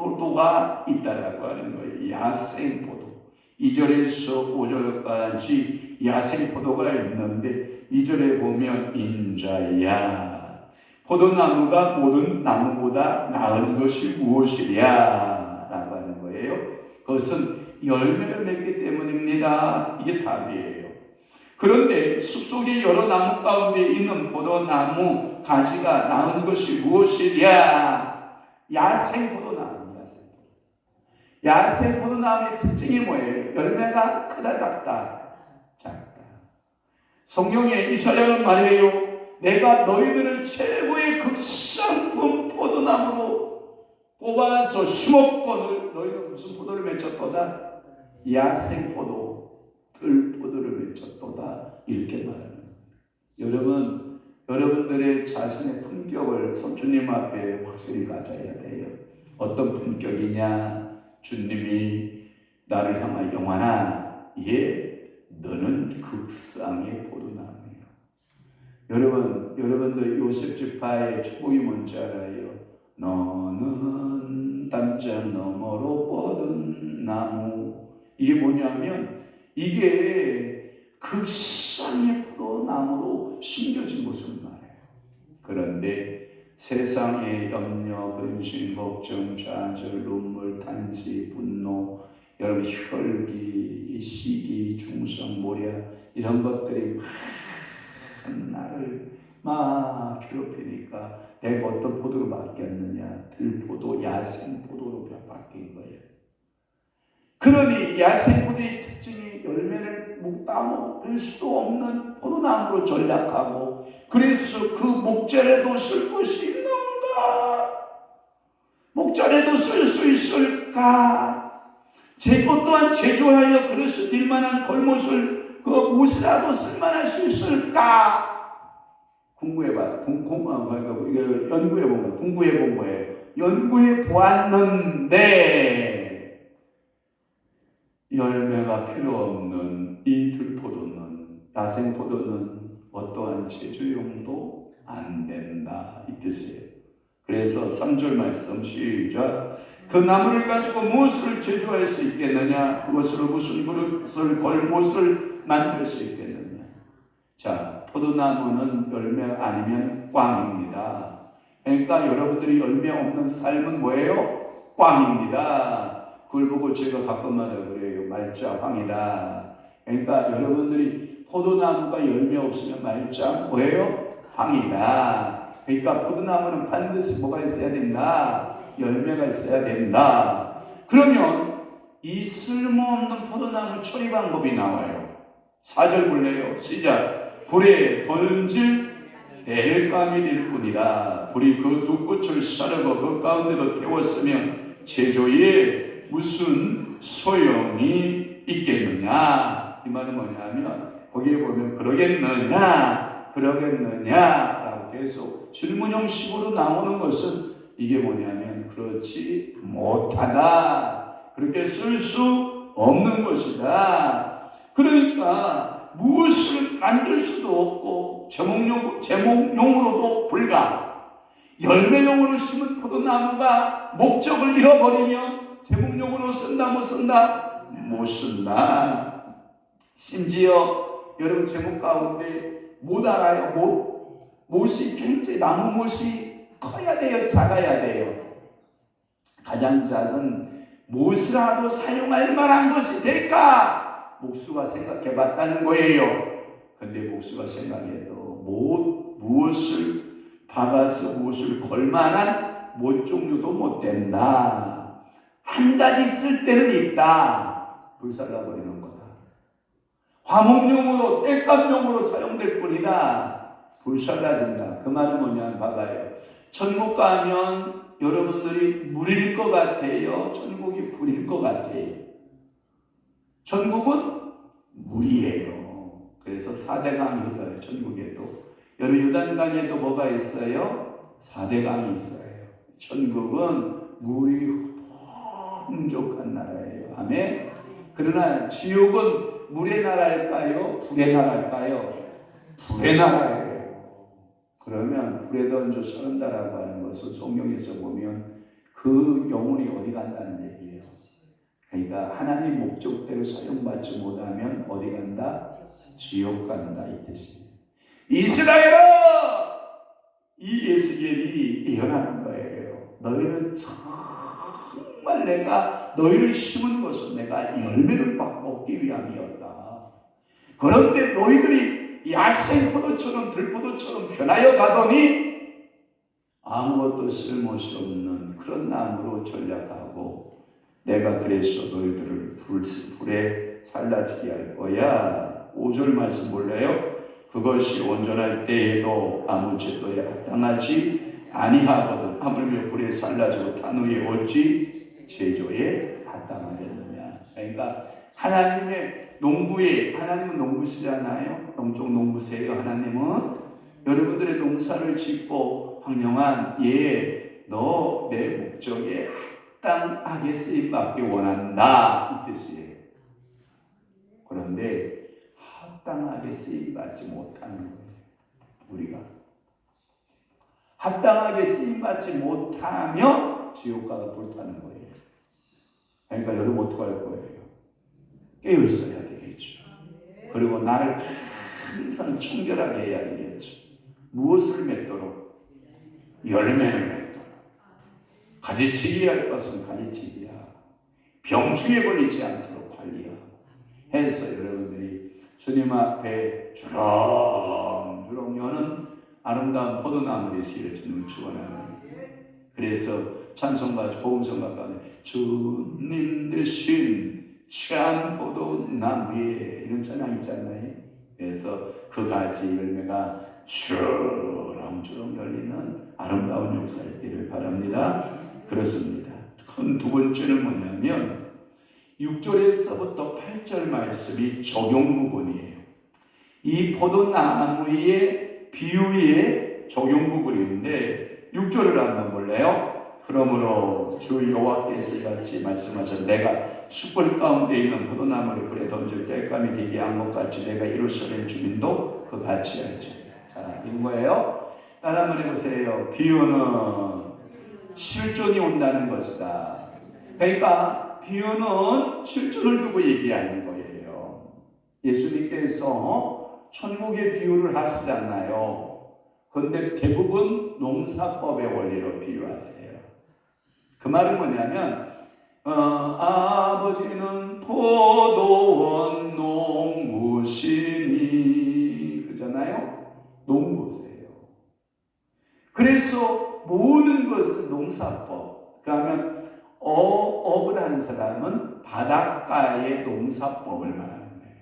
있다라고 하는 거예요. 야생포도. 2절에서 5절까지 야생포도가 있는데 2절에 보면 인자야 포도나무가 모든 나무보다 나은 것이 무엇이랴 라고 하는 거예요. 그것은 열매를 맺기 때문입니다. 이게 답이에요. 그런데 숲속의 여러 나무 가운데 있는 포도나무 가지가 나은 것이 무엇이랴? 야생포도나무. 야생포도나무의 특징이 뭐예요? 열매가 크다 작다? 작다. 성경에 이사야는 말해요. 내가 너희들을 최고의 극상품 포도나무로 뽑아서 심었거늘 너희는 무슨 포도를 맺혔도다? 야생포도, 들포도를 맺혔도다. 이렇게 말하는 거예요. 여러분들의 자신의 품격을 주님 앞에 확실히 가져야 돼요. 어떤 품격이냐? 주님이 나를 향하여 영환아, 너는 극상의 포도나무예요. 여러분들 요셉 지파의 축복이 뭔지 알아요? 너는 담장 너머로 뻗은 나무. 이게 뭐냐면 이게 극상의 포도나무로 심겨진 것을 말해요. 그런데 세상의 염려, 근심, 걱정, 좌절, 눈물, 탄식, 분노, 여러분 혈기, 시기, 중성, 모략 이런 것들이 나를 막 괴롭히니까 내가 어떤 포도로 바뀌었느냐? 들포도, 야생포도로 바뀐 거예요. 그러니 야생포도의 특징이 열매를 따먹을 수도 없는 포도나무로 전락하고 그래서 그 목자에도 쓸 것이 있는가? 목자에도 쓸 수 있을까? 제것 또한 제조하여 그릇을 들 만한 걸못을 그 옷이라도 쓸만할 수 있을까? 궁구해봐. 연구해 본 거예요. 연구해 보았는데 열매가 필요 없는 이 들포도는, 야생포도는 어떠한 제조용도 안 된다 이 뜻이에요. 그래서 3절 말씀 시작. 그 나무를 가지고 무엇을 제조할 수 있겠느냐? 그것으로 무슨 그릇을 걸못을 만들 수 있겠느냐? 자, 포도나무는 열매 아니면 꽝입니다. 그러니까 여러분들이 열매 없는 삶은 뭐예요? 꽝입니다. 그걸 보고 제가 가끔마다 그래요. 말자 황이다. 그러니까 여러분들이 포도나무가 열매 없으면 말자 뭐예요? 황이다. 그러니까 포도나무는 반드시 뭐가 있어야 된다? 열매가 있어야 된다. 그러면 이 쓸모없는 포도나무 처리 방법이 나와요. 4절 볼래요? 시작. 불에 던질 땔감일 뿐이라. 불이 그 두 꽃을 사르고 그 가운데도 태웠으면 제조에 무슨 소용이 있겠느냐? 이 말은 뭐냐면 거기에 보면 그러겠느냐라고 계속 질문 형식으로 나오는 것은 이게 뭐냐면 그렇지 못하다. 그렇게 쓸 수 없는 것이다. 그러니까 무엇을 만들 수도 없고 제목용으로도 불가. 열매용으로 심은 포도나무가 목적을 잃어버리면 제목용으로 쓴다 못 쓴다? 못 쓴다. 심지어 여러분 제목 가운데 못 알아요. 못이 굉장히 나무 못이 커야 돼요? 작아야 돼요? 가장 작은 못이라도 사용할 만한 것이 될까? 목수가 생각해 봤다는 거예요. 근데 목수가 생각해도 무엇을 박아서 무엇을 걸만한 못 종류도 못 된다. 한 가지 쓸 때는 있다. 불살라버리는 거다. 화목용으로 땔감용으로 사용될 뿐이다. 불살라진다. 그 말은 뭐냐 봐봐요. 천국 가면 여러분들이 물일 것 같아요? 천국이 불일 것 같아요? 천국은 물이에요. 그래서 4대 강이 있어요. 천국에도. 여러분 유단강에도 뭐가 있어요? 4대 강이 있어요. 천국은 물이 풍족한 나라예요. 아멘. 그러나 지옥은 물의 나라일까요? 불의 나라일까요? 불의 나라예요. 그러면 불에 던져 썰은다라고 하는 것을 성경에서 보면 그 영혼이 어디 간다는 얘기예요. 그러니까 하나님 목적대로 사용받지 못하면 어디 간다? 지옥 간다 이 뜻이에요. 이스라엘아! 이 에스겔이 예언하는 거예요. 너희는 정말 내가 너희를 심은 것은 내가 열매를 얻기 위함이었다. 그런데 너희들이 야생 포도처럼 들포도처럼 변하여 가더니 아무것도 쓸모시 없는 그런 나무로 전략하고 내가 그래서 너희들을 불에 살라지게 할 거야. 5절 말씀 볼래요? 그것이 온전할 때에도 아무 제도에 합당하지 아니하거든 하물며 불에 살라지고 탄 후에 어찌 제조에 합당하겠느냐. 그러니까 하나님의 농부에, 하나님은 농부시잖아요. 영적 농부세요. 하나님은 여러분들의 농사를 짓고 황영환 너 내 목적에 합당하게 쓰임받기 원한다 이 뜻이에요. 그런데 합당하게 쓰임받지 못하는 거예요. 우리가 합당하게 쓰임받지 못하며 지옥가가 불타는 거예요. 그러니까 여러분 어떻게 할 거예요? 깨어 있어야 되겠죠. 그리고 나를 항상 청결하게 해야 되겠죠. 무엇을 맺도록? 열매를 맺도록. 가지치기 할 것은 가지치기야. 병충해 걸리지 않도록 관리하고 해서 여러분들이 주님 앞에 주렁주렁 여는 아름다운 포도나무를 시를 주님을 축원하는. 그래서 찬송가 복음성가 가운데 주님 대신 참 포도나무에 이런 찬양 있잖아요. 그래서 그 가지 열매가 주렁주렁 열리는 아름다운 역사 있기를 바랍니다. 그렇습니다. 큰 두 번째는 뭐냐면 6절에서부터 8절 말씀이 적용 부분이에요. 이 포도나무의 비유의 적용 부분인데 6절을 한번 볼래요? 그러므로 주 여호와께서 이같이 말씀하셔 내가 숯불 가운데 있는 포도나무를 불에 던질 땔감이 되게 한 것 같이 내가 예루살렘 주민도 그같이 할지. 자, 이건 거예요. 따라 한번 해보세요. 비유는 실존이 온다는 것이다. 그러니까 비유는 실존을 두고 얘기하는 거예요. 예수님께서 천국의 비유를 하시잖아요. 그런데 대부분 농사법의 원리로 비유하세요. 그 말은 뭐냐면 아버지는 포도원 농부시니 그잖아요. 농부세요. 그래서 모든 것은 농사법. 그러면 업을 하는 사람은 바닷가의 농사법을 말하는 거예요.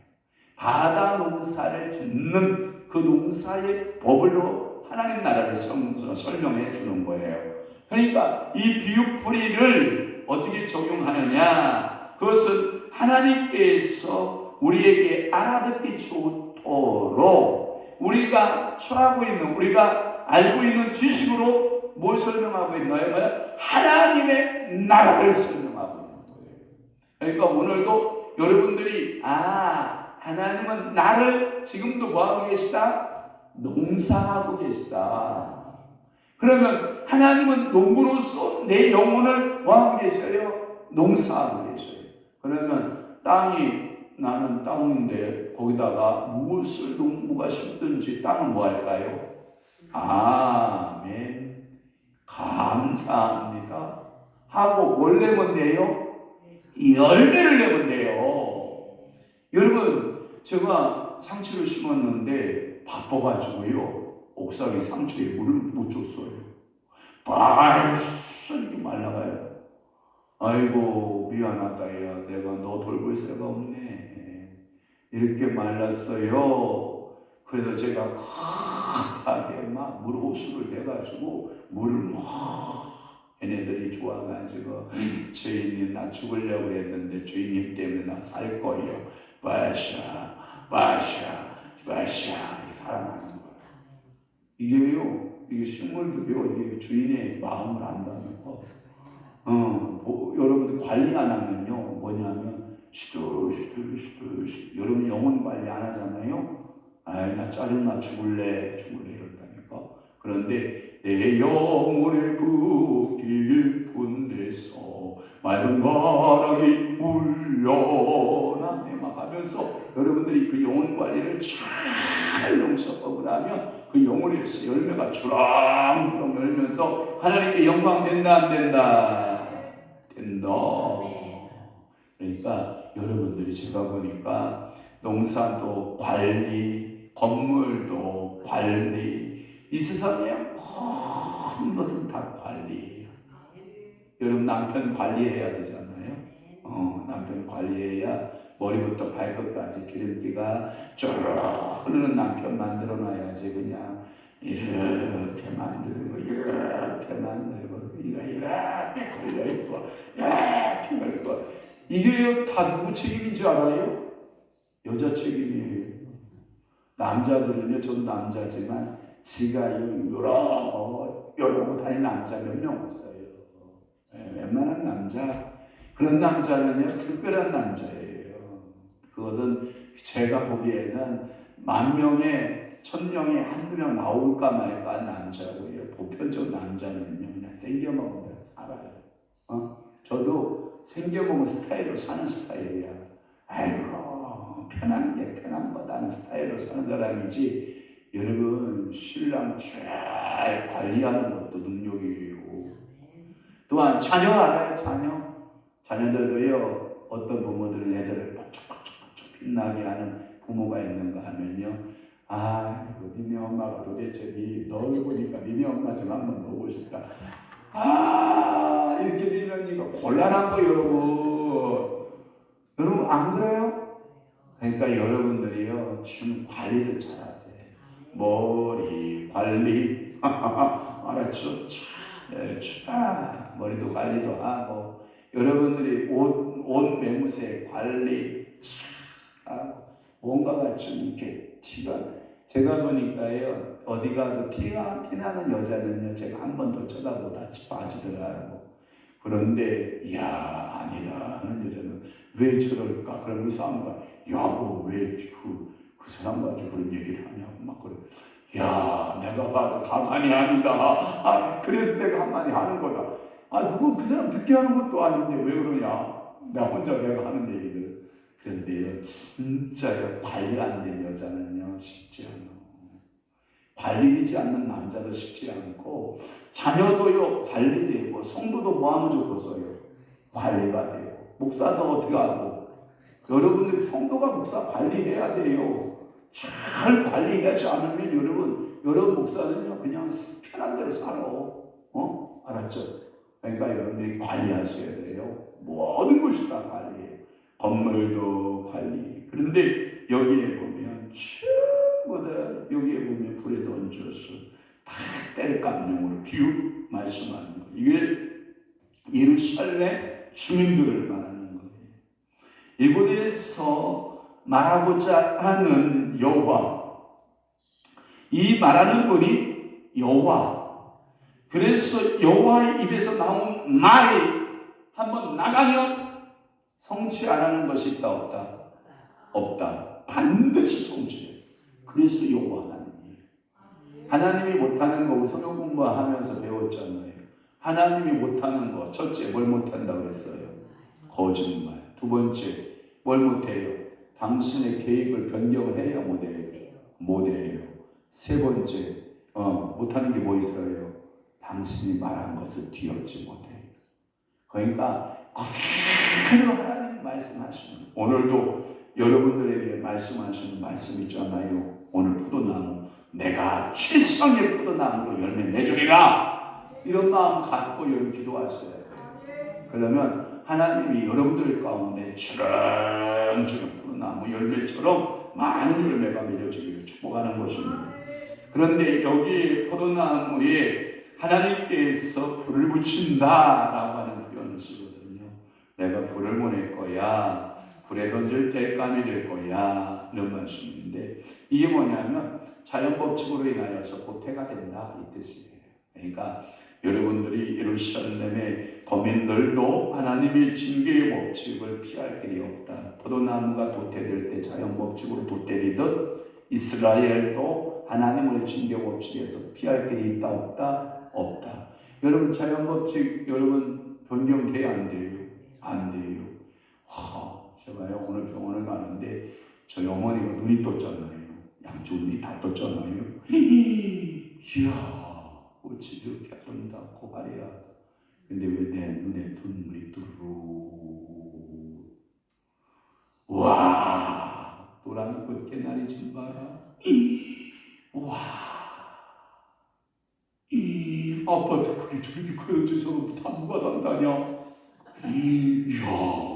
바다 농사를 짓는 그 농사의 법으로 하나님 나라를 설명해 주는 거예요. 그러니까 이 비유풀이를 어떻게 적용하느냐? 그것은 하나님께서 우리에게 알아듣기 좋도록 우리가 처하고 있는, 우리가 알고 있는 지식으로 뭘 설명하고 있나요? 하나님의 나라를 설명하고 있는 거예요. 그러니까 오늘도 여러분들이 하나님은 나를 지금도 뭐하고 계시다? 농사하고 계시다. 그러면 하나님은 농부로서 내 영혼을 뭐하고 계세요? 농사하고 계세요. 그러면 나는 땅인데 거기다가 무엇을 농부가 심든지 땅은 뭐 할까요? 아멘. 감사합니다. 하고 뭘 내면 돼요? 열매를 내면 돼요. 여러분, 제가 상추를 심었는데 바빠가지고요. 옥상에 상추에 물을 못 줬어요. 벌써 이렇게 말라가요. 아이고 미안하다 야 내가 너 돌볼 새가 없네. 이렇게 말랐어요. 그래서 제가 깨끗하게 막 물 호수를 해가지고 물을 막 얘네들이 좋아가지고 주인님 나 죽으려고 그랬는데 주인님 때문에 나 살 거예요. 바샤 바샤 바샤 이렇게 살아나는 거야. 이게 식물도요, 이게 주인의 마음을 안다는 거. 여러분들 관리 안 하면요, 뭐냐면 시들 여러분 영혼 관리 안 하잖아요. 아이 나 짜증나 죽을래 이런다니까. 그런데 내 영혼의 그 깊은 데서 맑은 바람이 울려나네 막 하면서 여러분들이 그 영혼 관리를 잘 용서법을 하면 그 영혼에서 열매가 주렁주렁 열면서 하나님께 영광 된다 안 된다? 된다. 그러니까 여러분들이 제가 보니까 농사도 관리, 건물도 관리, 이 세상에 모든 것은 다 관리예요. 여러분 남편 관리해야 되잖아요. 남편 관리해야 머리부터 발끝까지 기름기가 쭉 흐르는 남편 만들어놔야지. 그냥 이렇게 만들고 이렇게 만들고 이렇게 걸려있고 이렇게 걸리고 이게 다 누구 책임인지 알아요? 여자 책임이에요. 남자들은요, 저도 남자지만 지가 요러고 다니는 남자 몇 명 없어요. 웬만한 남자, 그런 남자는요 특별한 남자예요. 그것은 제가 보기에는 10,000명에 1,000명에 한두 명 나올까 말까 한 남자고요. 보편적 남자는요 그냥 생겨먹은 대로 살아요. 저도 생겨먹은 스타일로 사는 스타일이야. 아이고 편한 거다는 스타일로 사는 사람이지. 여러분 신랑 잘 관리하는 것도 능력이에요. 또한 자녀 알아요? 자녀들도요, 어떤 부모들은 애들을 퍽죽퍽죽 빛나게 하는 부모가 있는가 하면요, 아이고 니네 엄마가 도대체 널 보니까 니네 엄마 좀 한번 보고 싶다. 이렇게 되면 이거 곤란한 거예요. 여러분 안 그래요? 그러니까 여러분들이요 지금 관리를 잘하세요. 머리 관리 알았죠? 머리도 관리도 하고, 여러분들이 옷 매무새 관리 하고, 뭔가가 좀 이렇게 티가. 제가 보니까요, 어디 가도 티나는 여자는요, 제가 한 번 더 쳐다보다 빠지더라고. 그런데, 이야, 아니다 하는 여자는 왜 저럴까? 그러면 사람과, 야고, 왜 그 사람 가지고 그런 얘기를 하냐고, 막 그래. 야, 내가 봐도 가만히 아니다. 그래서 내가 한마디 하는 거다. 그거 그 사람 듣게 하는 것도 아닌데 왜 그러냐? 내가 하는 얘기들. 그런데요, 진짜 관리 안 된 여자는요, 쉽지 않아. 관리되지 않는 남자도 쉽지 않고, 자녀도요, 관리되고, 성도도 뭐 하면 좋겠어요? 관리가 돼요. 목사도 어떻게 하고, 여러분들 성도가 목사 관리해야 돼요. 잘 관리하지 않으면 여러분 목사는요 그냥 편한 대로 살아. 알았죠? 그러니까 여러분들이 관리하셔야 돼요. 모든 것이 다 관리해요. 건물도 관리. 그런데 여기에 보면 전부 다 여기에 보면 불에 던져서 다 뗄감용으로 비유 말씀하는 거예요. 이게 예루살렘 주민들을 말하는 거예요. 이곳에서 말하고자 하는 여호와, 이 말하는 분이 여호와. 그래서 여호와의 입에서 나온 말이 한번 나가면 성취 안 하는 것이 있다 없다? 없다. 반드시 성취해. 그래서 여호와 하나님이 못하는 거 우리 성경 공부하면서 배웠잖아요. 하나님이 못하는 거 첫째 뭘 못한다고 그랬어요? 거짓말. 두 번째 뭘 못해요? 당신의 계획을 변경을 해야 못해요. 세 번째, 못하는 게 뭐 있어요? 당신이 말한 것을 뒤엎지 못해요. 그러니까 그대로 하나님 말씀하시는, 오늘도 여러분들에게 말씀하시는 말씀 있잖아요. 오늘 포도나무, 내가 최상의 포도나무로 열매 맺으리라. 이런 마음 갖고 여러분 기도하셔야 돼요. 그러면 하나님이 여러분들 가운데 주렁주렁 포도나무 열매처럼 많은 열매가 맺어지기를 축복하는 것입니다. 그런데 여기 포도나무에 하나님께서 불을 붙인다라고 하는 표현을 쓰거든요. 내가 불을 보낼 거야. 불에 던질 땔감이 될 거야. 이런 말씀인데 이게 뭐냐면 자연법칙으로 인하여서 보태가 된다 이 뜻이에요. 그러니까 여러분들이 예루살렘의 거민들도 하나님의 징계의 법칙을 피할 길이 없다. 포도나무가 도태될 때 자연법칙으로 도태되듯 이스라엘도 하나님의 징계 법칙에서 피할 길이 있다 없다? 없다. 여러분 자연법칙 여러분 변경돼야 안 돼요? 안 돼요. 제가요 오늘 병원을 가는데 저희 어머니가 눈이 떴잖아요. 양쪽 눈이 다 떴잖아요. 이야 어찌 이렇게 아름답고 화려하다. 근데 왜 내 눈에 눈물이 뚜루. 와 노란 꽃 개나리 좀 봐라. 와 아파트 그게 저렇게 커요. 다 누가 산다냐. 이야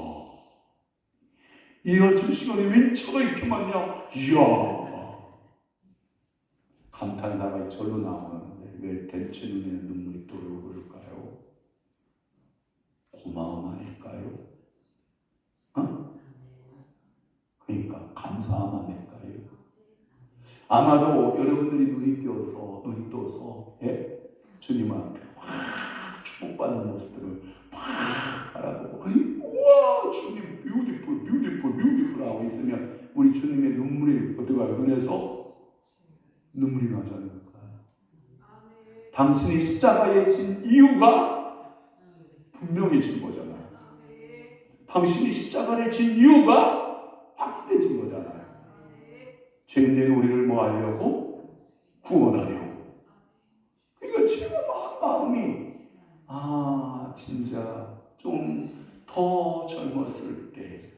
이 어떤 시간에 웬 차가 이렇게 많냐. 이야 감탄사가 절로 나오는데 왜 대체 눈에 눈물이 또르르 흐를까요? 고마움 아닐까요? 그러니까 감사함 아닐까요? 아마도 여러분들이 눈이 떠서 예? 주님 앞에 확 축복받는 모습들을 확 바라보고 우와 주님 뷰티풀 하고 있으면 우리 주님의 눈물이 어떡해요? 눈에서 눈물이 나지 않을까요? 당신이 십자가에 진 이유가 분명해진 거잖아요. 당신이 십자가를 진 이유가 확인해진 거잖아요. 죄인된 우리를 뭐 하려고? 구원하려고. 그러니까 지금 마음이 진짜 좀 더 젊었을 때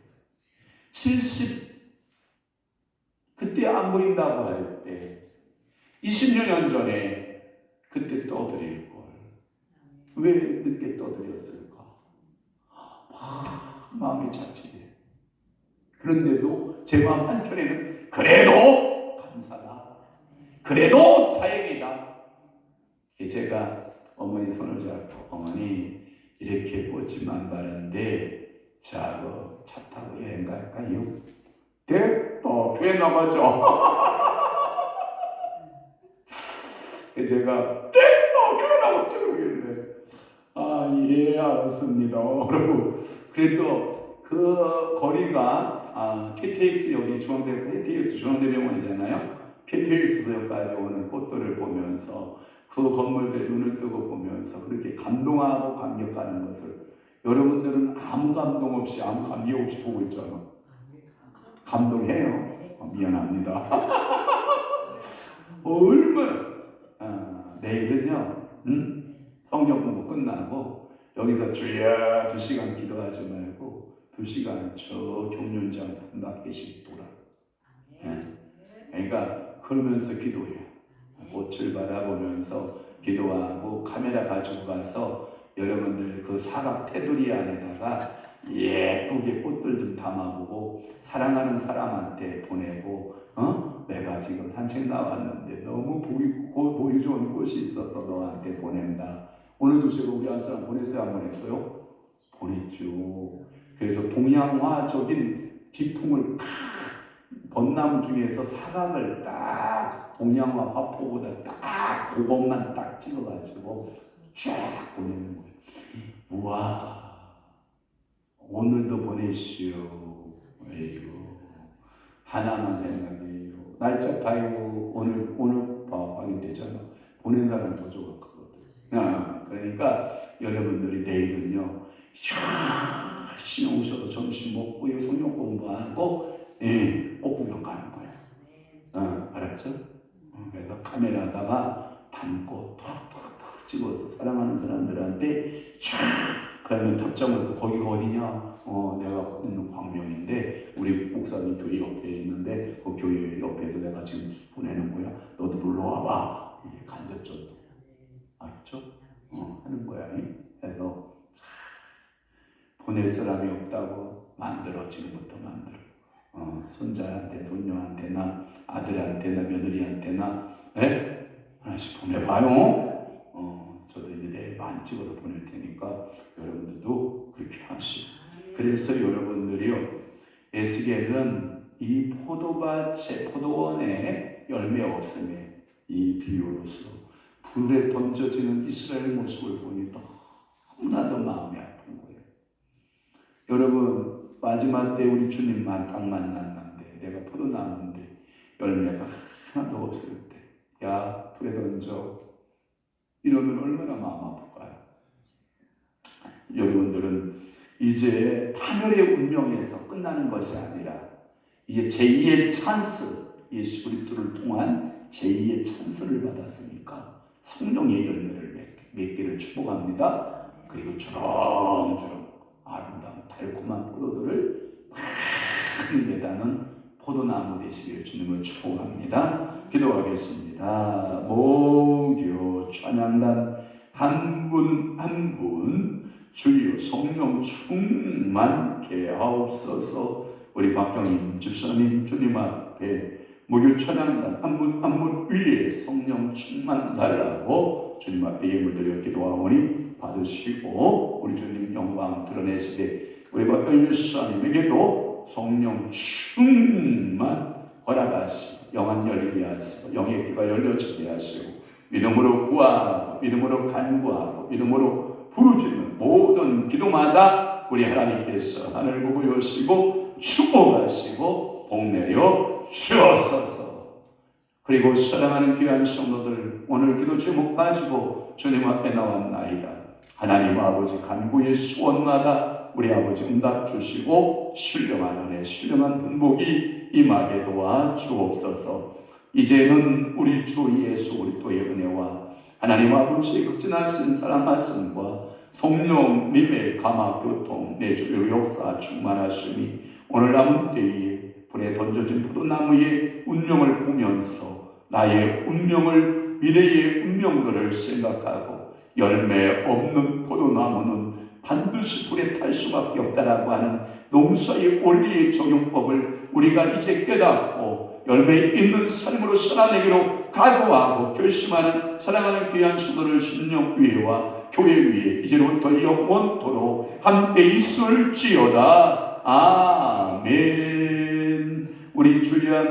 70 그때 안 보인다고 할 때 20년 전에 그때 떠드릴 걸 왜 늦게 떠드렸을까? 마음이 자책해. 그런데도 제 마음 한켠에는 그래도 감사다. 그래도 다행이다. 제가 어머니 손을 잡고 어머니 이렇게 꽃이만 바른데 자, 차 타고 여행 갈까요? 또 교회 나가죠. 제가 또 교회 나가죠. 그러길래 예 알았습니다. 그러고 그래도 그 거리가 KTX역이 KTX 중앙대병원이잖아요. KTX역까지 오는 꽃들을 보면서 그 건물들 눈을 뜨고 보면서 그렇게 감동하고 감격하는 것을 여러분들은 아무 감동 없이 아무 감격 없이 보고 있잖아. 감동해요. 미안합니다. 얼마나 내일은요 성경 공부 끝나고 여기서 주여 2시간 기도하지 말고 2시간 저 경륜장 밖에씩 돌아. 그러니까 그러면서 기도해요. 꽃을 바라보면서 기도하고 카메라 가지고 가서 여러분들 그 사각 테두리 안에다가 예쁘게 꽃들 좀 담아보고 사랑하는 사람한테 보내고 내가 지금 산책 나왔는데 너무 보기 좋은 꽃이 있어서 너한테 보낸다. 오늘도 제가 우리 한 사람 보냈어요? 안 보냈어요? 보냈죠. 그래서 동양화적인 기풍을 벚나무 중에서 사각을 딱 동양화 화포보다 딱 그것만 딱 찍어가지고 쫙 보내는 거예요. 우와 오늘도 보내시오. 왜요? 하나만 생각해요. 날짜 봐요. 오늘 확인되잖아. 보낸 사람 더 좋았거든. 그러니까 여러분들이 내일은요 신용 오셔서 점심 먹고요 성경 공부하고 꽃 구경 가는 거야. 알았죠? 그래서 카메라다가 담고 탁탁탁 찍어서 사랑하는 사람들한테 쫙 그러면 답장을 거기가 어디냐? 내가 있는 광명인데 우리 목사님 교회 옆에 있는데 그 교회 옆에서 내가 지금 보내는 거야. 너도 놀러 와봐. 이게 간접적으로 알았죠? 하는 거야. 그래서 보낼 사람이 없다고 만들어. 지금부터 만들어. 손자한테, 손녀한테나 아들한테나 며느리한테나 하나씩 보내봐요. 저도 이제 내일 많이 찍어서 보낼 테니까 여러분들도 그렇게 하시고. 그래서 여러분들이요, 에스겔은 이 포도원에 열매 없음에 이 비유로서 불에 던져지는 이스라엘 모습을 보니 너무나도 마음이 아픈 거예요. 여러분, 마지막 때 우리 주님만 딱 만났는데 내가 포도나무인데 열매가 하나도 없을 때, 야, 불에 던져. 이러면 얼마나 마음 아플까요? 여러분들은 이제 파멸의 운명에서 끝나는 것이 아니라 이제 제2의 찬스, 예수 그리스도를 통한 제2의 찬스를 받았으니까 성령의 열매를 맺기를 축복합니다. 그리고 주렁주렁 아름다운 달콤한 포도들을 많이 매다는 포도나무 되시기를 주님을 축복합니다. 기도하겠습니다. 모교 찬양단 한 분 한 분 주여 성령 충만케 하옵소서. 우리 박경임 집사님 주님 앞에 모교 찬양단 한 분 한 분 위에 성령 충만 달라고 주님 앞에 예물 드려 기도하오니 받으시고 우리 주님 영광 드러내시되 우리 박경임 집사님에게도 성령 충만 허락하시고 영안 열리게 하시고 영의 귀가 열려지게 하시고 믿음으로 구하고 믿음으로 간구하고 믿음으로 부르짖는 모든 기도마다 우리 하나님께서 하늘 보고 여시고 축복하시고 복내려 주옵소서. 그리고 사랑하는 귀한 성도들, 오늘 기도 제목 가지고 주님 앞에 나왔나이다. 하나님 아버지 간구의 소원마다 우리 아버지 응답 주시고 신령한 은혜, 신령한 분복이 임하게 도와 주옵소서. 이제는 우리 주 예수 그리스도의 은혜와 하나님 아버지의 극진하신 사랑하심과 성령님의 감화 교통 내주의 역사 충만하시니 오늘 남은 때에 불에 던져진 포도나무의 운명을 보면서 나의 운명을, 미래의 운명들을 생각하고 열매 없는 포도나무는 반드시 불에 탈 수밖에 없다라고 하는 농사의 원리의 적용법을 우리가 이제 깨닫고 열매 있는 삶으로 살아내기로 각오하고 결심하는 사랑하는 귀한 수도를 신령 위에와 교회 위에 이제부터 영원토록 함께 있을지어다. 아멘. 우리 주여